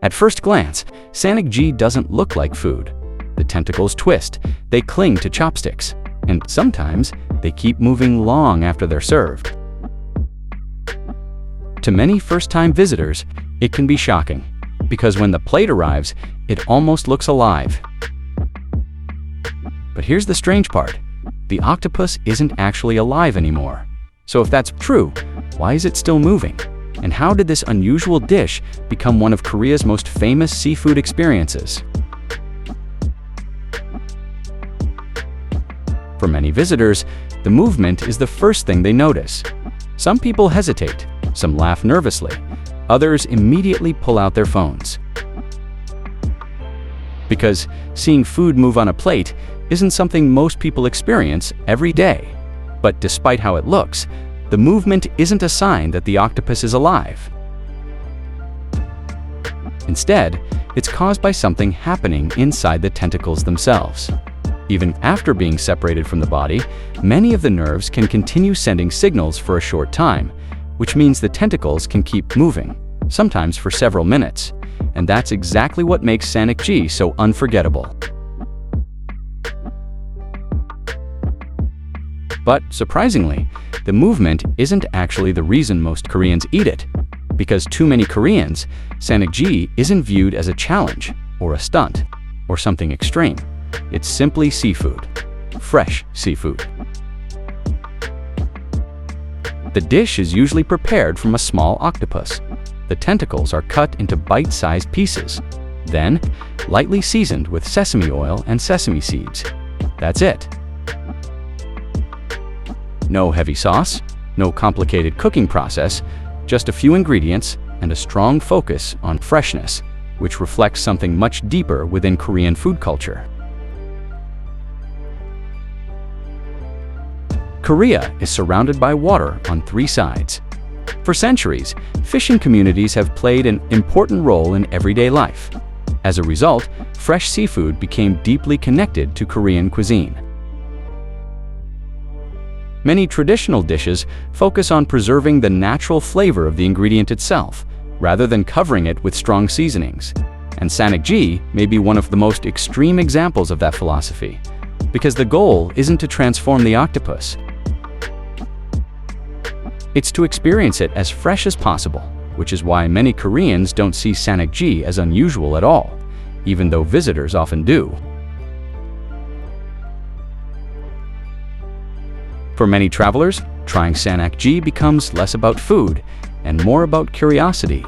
At first glance, Sannakji doesn't look like food. The tentacles twist, they cling to chopsticks, and sometimes they keep moving long after they're served. To many first-time visitors, it can be shocking, because when the plate arrives, it almost looks alive. But here's the strange part. The octopus isn't actually alive anymore. So if that's true, why is it still moving? And how did this unusual dish become one of Korea's most famous seafood experiences? For many visitors, the movement is the first thing they notice. Some people hesitate, some laugh nervously, others immediately pull out their phones. Because seeing food move on a plate isn't something most people experience every day. But despite how it looks, the movement isn't a sign that the octopus is alive. Instead, it's caused by something happening inside the tentacles themselves. Even after being separated from the body, many of the nerves can continue sending signals for a short time, which means the tentacles can keep moving, sometimes for several minutes. And that's exactly what makes Sannakji so unforgettable. But surprisingly, the movement isn't actually the reason most Koreans eat it. Because too many Koreans, Sannakji isn't viewed as a challenge, or a stunt, or something extreme. It's simply seafood. Fresh seafood. The dish is usually prepared from a small octopus. The tentacles are cut into bite-sized pieces, then lightly seasoned with sesame oil and sesame seeds. That's it. No heavy sauce, no complicated cooking process, just a few ingredients and a strong focus on freshness, which reflects something much deeper within Korean food culture. Korea is surrounded by water on three sides. For centuries, fishing communities have played an important role in everyday life. As a result, fresh seafood became deeply connected to Korean cuisine. Many traditional dishes focus on preserving the natural flavor of the ingredient itself, rather than covering it with strong seasonings. And Sannakji may be one of the most extreme examples of that philosophy, because the goal isn't to transform the octopus. It's to experience it as fresh as possible, which is why many Koreans don't see Sannakji as unusual at all, even though visitors often do. For many travelers, trying Sannakji becomes less about food and more about curiosity.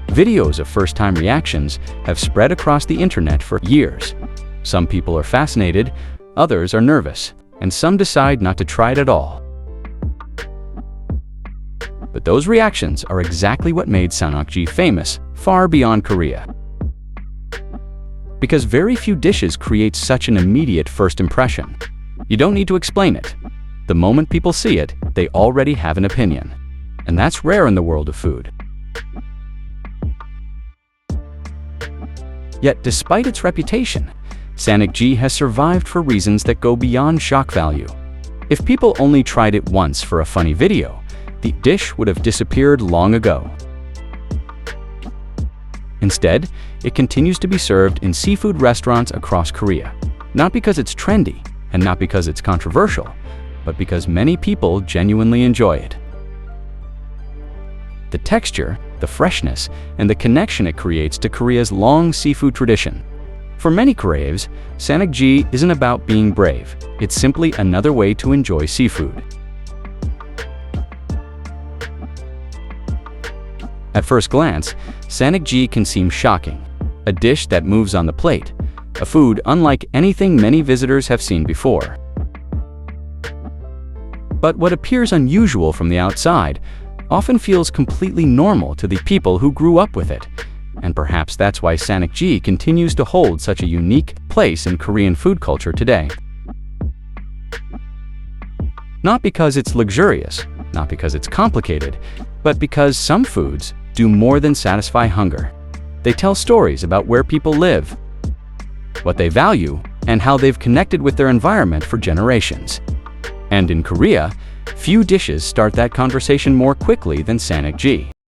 Videos of first-time reactions have spread across the internet for years. Some people are fascinated, others are nervous, and some decide not to try it at all. But those reactions are exactly what made Sannakji famous far beyond Korea. Because very few dishes create such an immediate first impression. You don't need to explain it. The moment people see it, they already have an opinion. And that's rare in the world of food. Yet despite its reputation, Sannakji has survived for reasons that go beyond shock value. If people only tried it once for a funny video, the dish would have disappeared long ago. Instead, it continues to be served in seafood restaurants across Korea, not because it's trendy and not because it's controversial, but because many people genuinely enjoy it. The texture, the freshness, and the connection it creates to Korea's long seafood tradition. For many Koreans, Sannakji isn't about being brave. It's simply another way to enjoy seafood. At first glance, Sannakji can seem shocking, a dish that moves on the plate, a food unlike anything many visitors have seen before. But what appears unusual from the outside often feels completely normal to the people who grew up with it, and perhaps that's why Sannakji continues to hold such a unique place in Korean food culture today. Not because it's luxurious, not because it's complicated, but because some foods do more than satisfy hunger. They tell stories about where people live, what they value, and how they've connected with their environment for generations. And in Korea, few dishes start that conversation more quickly than Sannakji.